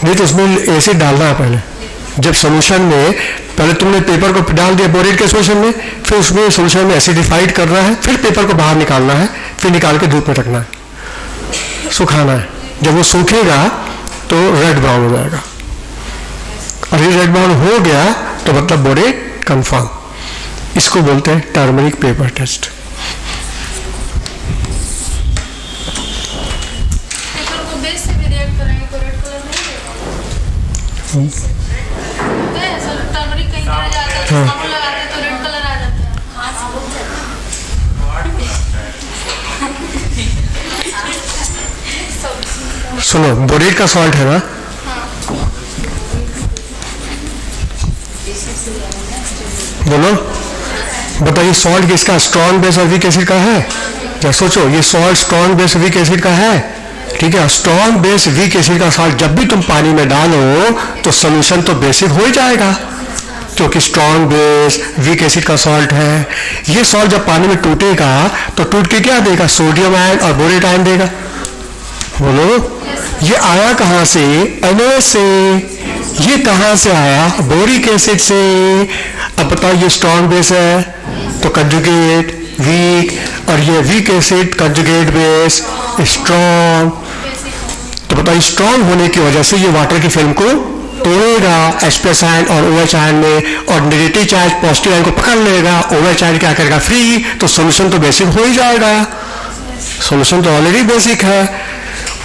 नहीं तो उसमें एसिड डालना है पहले। जब सोल्यूशन में पहले तुमने पेपर को डाल दिया बोरेट के सोल्यूशन में, फिर उसमें सोल्यूशन में एसिडिफाइड करना है, फिर पेपर को बाहर निकालना है, फिर निकाल के धूप में रखना है, सुखाना है। जब वो सूखेगा तो रेड ब्राउन हो जाएगा, और ये रेड ब्राउन हो गया तो मतलब बोरेट कंफर्म। इसको बोलते हैं टर्मरिक पेपर टेस्ट। पेपर को बेस से भी रिएक्ट कराएंगे तो रेड कलर नहीं देगा। टर्मरिक कहीं गिर जाता है, साबुन लगाते हैं तो रेड कलर आ जाता है। सुनो, बोरेट का सॉल्ट है ना, बोलो बताइए, सॉल्ट किसका? स्ट्रॉन्ग बेस और वीक एसिड का है। क्या सोचो, ये salt strong base weak acid का है, ठीक है। स्ट्रॉन्ग बेस वीक एसिड का सॉल्ट जब भी तुम पानी में डालो तो सोल्यूशन तो बेसिक हो ही जाएगा, क्योंकि स्ट्रॉन्ग बेस वीक एसिड का सॉल्ट है। ये सॉल्ट जब पानी में टूटेगा तो टूट के क्या देगा? सोडियम आयन और बोरेट आयन देगा। बोलो, ये आया कहाँ से? NaOH से। ये कहाँ से आया? बोरिक एसिड से। अब बताओ, ये स्ट्रॉन्ग बेस है तो कंजुगेट वीक, और ये weak acid conjugate base strong. तो बताओ, स्ट्रॉन्ग होने की वजह से ये वाटर की फिल्म को तोड़ेगा H+ आयन और OH आयन में, और नेगेटिव चार्ज पॉजिटिव आयन को पकड़ लेगा। OH आयन क्या करेगा? फ्री। तो सोल्यूशन तो बेसिक हो ही जाएगा। सोल्यूशन तो ऑलरेडी बेसिक है।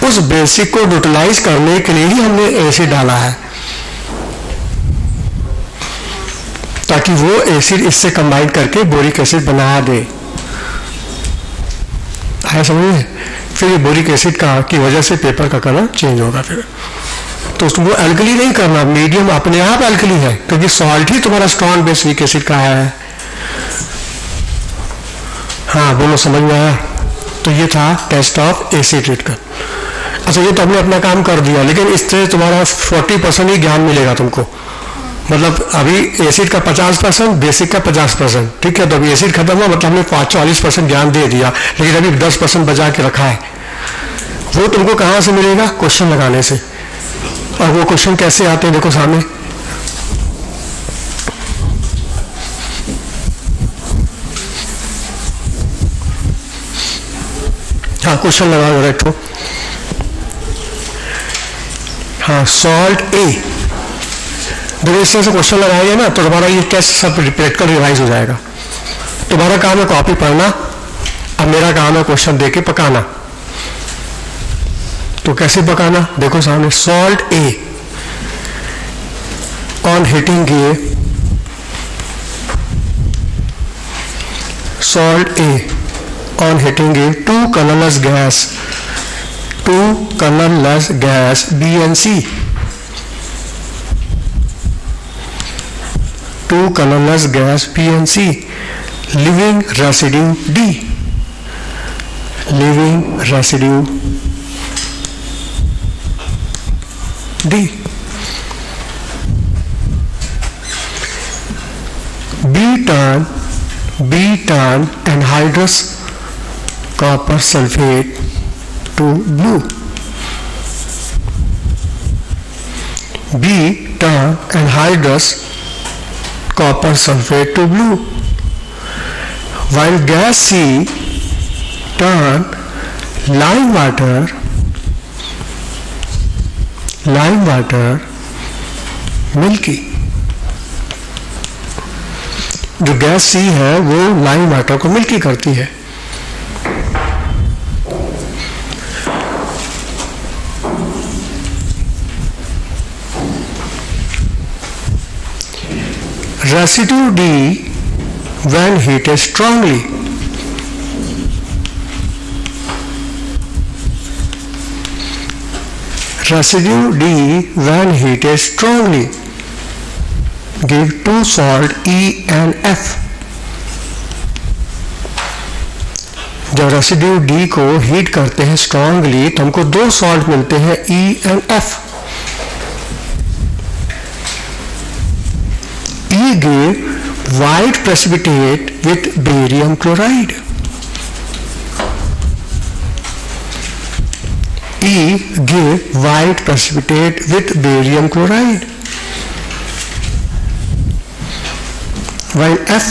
उस बेसिक को न्यूट्रलाइज करने के लिए ही हमने एसिड डाला है, ताकि वो एसिड इससे कंबाइन करके बोरिक एसिड बना दे। है समझ में? फिर ये बोरिक एसिड का की वजह से पेपर का कलर चेंज होगा। फिर तो वो एल्कली नहीं करना, मीडियम अपने आप एल्कली है, क्योंकि सॉल्ट ही तुम्हारा स्ट्रॉन्ग बेस वीक एसिड का है। हाँ बोलो, समझ में आया? तो ये था टेस्ट ऑफ एसिड ट्रीटमेंट। अच्छा, ये तो हमने अपना काम कर दिया, लेकिन इससे तुम्हारा 40% ही ज्ञान मिलेगा तुमको। मतलब अभी एसिड का 50%, बेसिक का 50%, ठीक है। तो अभी एसिड खत्म हुआ, मतलब हमने 40% ज्ञान दे दिया, लेकिन अभी 10% बचा के रखा है। वो तुमको कहाँ से मिलेगा? क्वेश्चन लगाने से। और वो क्वेश्चन कैसे आते हैं देखो सामने। हाँ, क्वेश्चन लगा दो एक ठो। हाँ, सॉल्ट ए। जब इस तरह से क्वेश्चन लगाएंगे ना तो तुम्हारा ये टेस्ट सब प्रैक्टिकल रिवाइज हो जाएगा। तुम्हारा काम है कॉपी पढ़ना, अब मेरा काम है क्वेश्चन देके पकाना। तो कैसे पकाना? देखो सामने, salt A on heating a, salt A on heating a, 2 colorless gas B and C, 2 colorless gas B and C, living residue D, living residue D, B-turn anhydrous copper sulfate to blue, B-turn anhydrous copper sulfate to blue, while gas C turn lime water milky। जो gas C है वो lime water को milky करती है। Residue D when heated strongly, residue D when heated strongly give 2 salt E and F। जब residue D को heat करते हैं स्ट्रांगली तो हमको 2 सॉल्ट मिलते हैं E and F। E give white precipitate with barium chloride, E give white precipitate with barium chloride, while F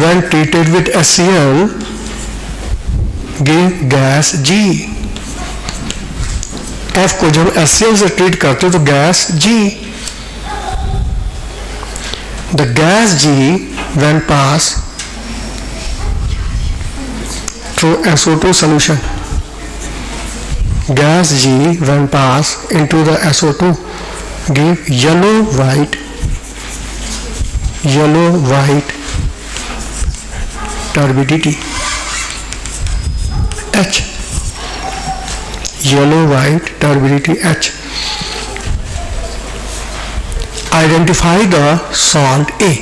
when treated with HCl give gas G. F को जब HCl से treat करते हो तो gas G. The gas G when pass through SO2 solution, gas G when pass into the SO2 give yellow white turbidity H, yellow white turbidity H. Identify the salt A.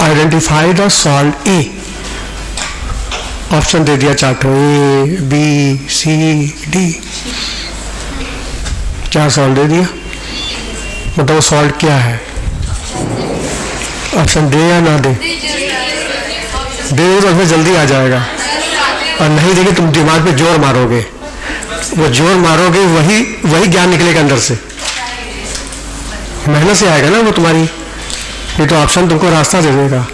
Identify the salt A. Option दे दिया chart A B C D, 4 salt दे दिया, बताओ salt क्या है? Option दे या ना दे? दे तो उसमें जल्दी आ जाएगा, और नहीं देंगे तुम दिमाग पे जोर मारोगे, वो जोर मारोगे वही ज्ञान निकलेगा अंदर से, मेहनत से आएगा ना वो तुम्हारी, ये तो ऑप्शन तुमको रास्ता दे देगा।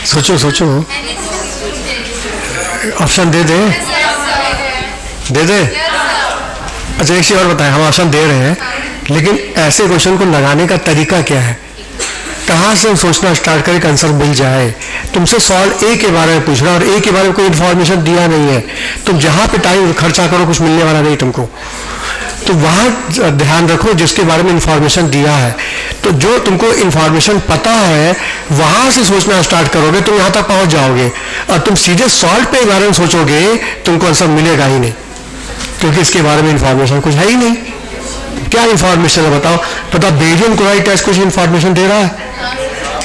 सोचो सोचो, ऑप्शन दे दे अच्छा एक चीज और बताएं, हम ऑप्शन दे रहे हैं लेकिन ऐसे क्वेश्चन को लगाने का तरीका क्या है, कहाँ से सोचना स्टार्ट करें कि आंसर मिल जाए। तुमसे सॉल्व ए के बारे में पूछ रहा है और ए के बारे में कोई इन्फॉर्मेशन दिया नहीं है, तुम जहाँ पे टाइम खर्चा करो कुछ मिलने वाला नहीं तुमको, तो वहाँ ध्यान रखो जिसके बारे में इंफॉर्मेशन दिया है। तो जो तुमको इंफॉर्मेशन पता है वहाँ से सोचना स्टार्ट करोगे तुम यहाँ तक पहुँच जाओगे, और तुम सीधे सॉल्ट पे बारे में सोचोगे तुमको आंसर मिलेगा ही नहीं, क्योंकि इसके बारे में इंफॉर्मेशन कुछ है ही नहीं। क्या इंफॉर्मेशन है बताओ? पता बेरियम क्लोराइड टेस्ट कुछ इंफॉर्मेशन दे रहा है,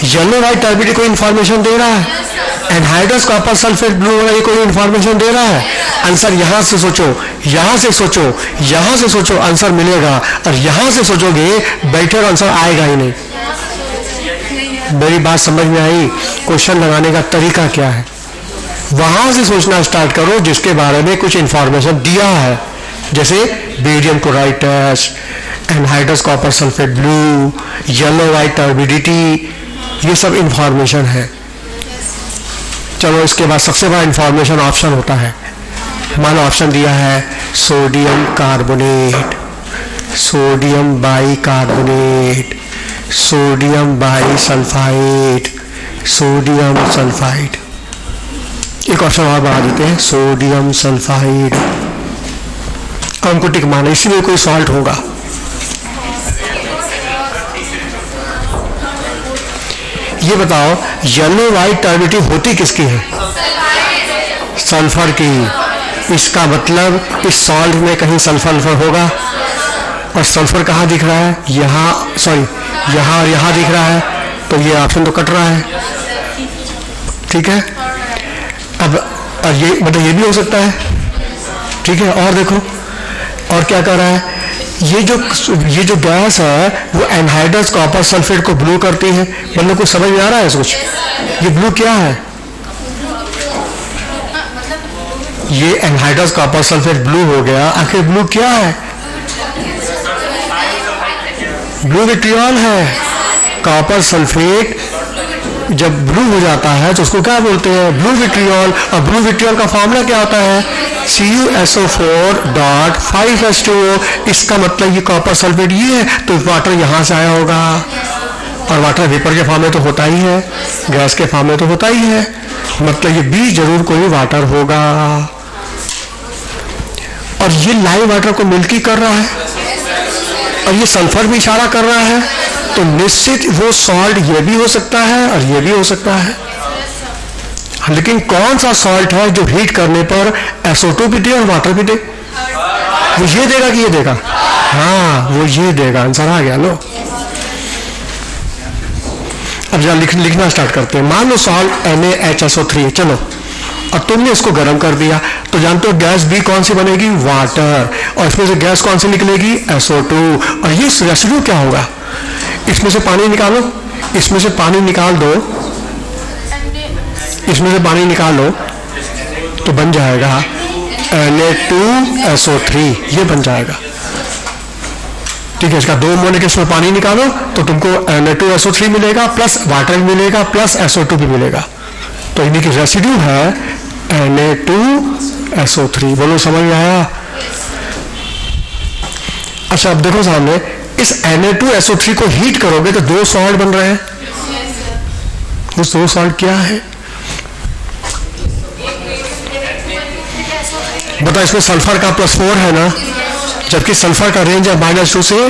येलो वाइट टर्बिडिटी कोई इंफॉर्मेशन दे रहा है, एनहाइड्रस कॉपर सल्फेट ब्लू वाला कोई इंफॉर्मेशन दे रहा है। आंसर यहाँ से सोचो, यहाँ से सोचो, यहाँ से सोचो, आंसर मिलेगा, और यहाँ से सोचोगे बैठे और आंसर आएगा ही नहीं। मेरी बात समझ में आई? क्वेश्चन लगाने का तरीका क्या है? वहां से सोचना स्टार्ट करो जिसके बारे में कुछ इंफॉर्मेशन दिया है, जैसे barium chloride test, anhydrous copper sulphate blue, yellow white turbidity, ये सब इंफॉर्मेशन है। चलो इसके बाद सबसे बड़ा इंफॉर्मेशन ऑप्शन होता है। मान ऑप्शन दिया है sodium carbonate, sodium bicarbonate, sodium bisulphide, sodium sulphide. एक ऑप्शन और बढ़ा देते हैं, सोडियम सल्फाइड। हमको टिक माना, इसी में कोई सॉल्ट होगा। ये बताओ येलो वाइट टर्बिडिटी होती किसकी है? सल्फर की। इसका मतलब इस सॉल्ट में कहीं सल्फर होगा, और सल्फर कहाँ दिख रहा है? यहाँ, सॉरी यहाँ और यहाँ दिख रहा है, तो ये ऑप्शन तो कट रहा है। ठीक है, अब और ये मतलब ये भी हो सकता है। ठीक है, और देखो और क्या कर रहा है, ये जो गैस है वो एनहाइड्रस कॉपर सल्फेट को ब्लू करती है। मतलब कुछ समझ में आ रहा है कुछ? ये ब्लू क्या है? ये एनहाइड्रस कॉपर सल्फेट ब्लू हो गया। आखिर ब्लू क्या है? ब्लू विट्रियॉल है। कॉपर सल्फेट जब ब्लू हो जाता है तो उसको क्या बोलते हैं? ब्लू विट्रियॉल। और ब्लू विट्रियॉल का फॉर्मूला क्या होता है? CuSO4.5H2O। इसका मतलब ये कॉपर सल्फेट ये है, तो वाटर यहाँ से आया होगा, और वाटर वेपर के फॉर्म में तो होता ही है, गैस के फॉर्म में तो होता ही है, मतलब ये भी जरूर कोई वाटर होगा। और ये लाइव वाटर को मिल्की कर रहा है, और ये सल्फर भी इशारा कर रहा है, तो निश्चित वो सॉल्ट ये भी हो सकता है और ये भी हो सकता है। लेकिन कौन सा सॉल्ट है जो हीट करने पर SO2 भी दे और वाटर भी दे? वो ये देगा कि ये देगा? हाँ, वो ये देगा। आंसर आ गया। लो अब जरा लिखना स्टार्ट करते हैं। मान लो सॉल्ट NaHSO3, चलो, और तुमने इसको गर्म कर दिया, तो जानते हो गैस भी कौन सी बनेगी? वाटर। और इसमें से गैस कौन सी निकलेगी? SO2। और ये रेसिड्यू क्या होगा? इसमें से पानी निकालो, इसमें से पानी निकाल दो, इसमें से पानी निकालो, तो बन जाएगा Na2SO3, ये बन जाएगा। ठीक है, इसका 2 मोलिक्यूल्स में पानी निकालो तो तुमको Na2SO3 मिलेगा, प्लस वाटर मिलेगा, प्लस SO2 भी मिलेगा। तो इन्हीं की रेसिड्यू है Na2SO3। बोलो समझ में आया? अच्छा, अब देखो सामने, इस Na2SO3 को हीट करोगे तो 2 सॉल्ट बन रहे हैं। वो 2 सॉल्ट क्या है? बताओ, इसमें सल्फर का +4 है ना, जबकि सल्फर का रेंज है -2 से,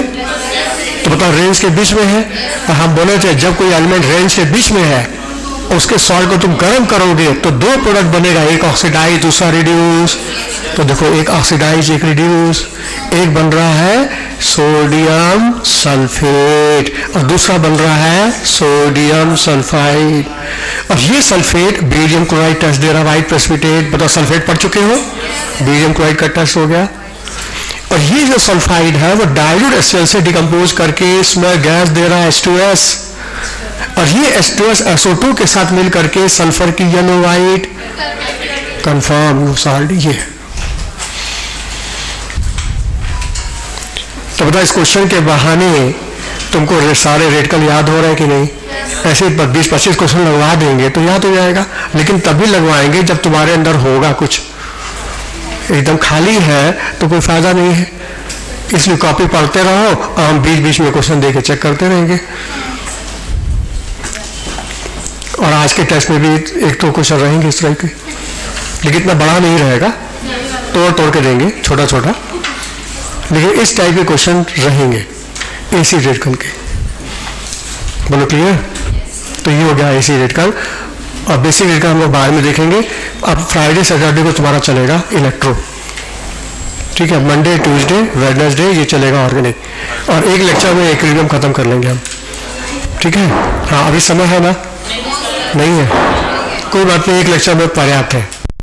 तो बताओ रेंज के बीच में है। और हम बोले थे जब कोई एलिमेंट रेंज के बीच में है, उसके सॉल्ट को तुम गर्म करोगे तो 2 प्रोडक्ट बनेगा, एक ऑक्सीडाइज दूसरा रिड्यूस। तो देखो, एक ऑक्सीडाइज एक रिड्यूस, एक बन रहा है सोडियम सल्फेट और दूसरा बन रहा है सोडियम सल्फाइड। और ये सल्फेट बेरियम क्लोराइड टेस्ट दे रहा है, वाइट प्रेसिपिटेट। बताओ, सल्फेट पढ़ चुके हो, बेरियम क्लोराइड का टेस्ट हो गया। और ये जो सल्फाइड है वो डाइल्यूट HCl से डिकम्पोज करके इसमें गैस दे रहा है H2S, और ये H2S SO2 के साथ मिल करके सल्फर की येलो वाइट कंफर्म सॉल्ट ये। तो बता, इस क्वेश्चन के बहाने तुमको सारे रेडिकल याद हो रहे हैं कि नहीं? ऐसे 20-25 क्वेश्चन लगवा देंगे तो याद हो जाएगा, लेकिन तभी लगवाएंगे जब तुम्हारे अंदर होगा कुछ। एकदम खाली है तो कोई फायदा नहीं है। इसलिए कॉपी पढ़ते रहो और हम बीच में क्वेश्चन देके चेक करते रहेंगे। और आज के टेस्ट में भी 1-2 क्वेश्चन रहेंगे इस तरह के, लेकिन इतना बड़ा नहीं रहेगा, तोड़ के देंगे छोटा छोटा, लेकिन इस टाइप के क्वेश्चन रहेंगे AC रेडिकल के। बोलो क्लियर? तो ये हो गया AC रेडिकल। और बेसिक रेडिकल हम लोग बाद में देखेंगे। अब फ्राइडे सैटरडे को तुम्हारा चलेगा इलेक्ट्रो। ठीक है, मंडे ट्यूसडे वेडनेसडे ये चलेगा ऑर्गेनिक, और एक लेक्चर में एक्वेरियम खत्म कर लेंगे हम। ठीक है, हाँ, अभी समय है ना? नहीं है, कोई बात नहीं, एक लेक्चर में पर्याप्त है।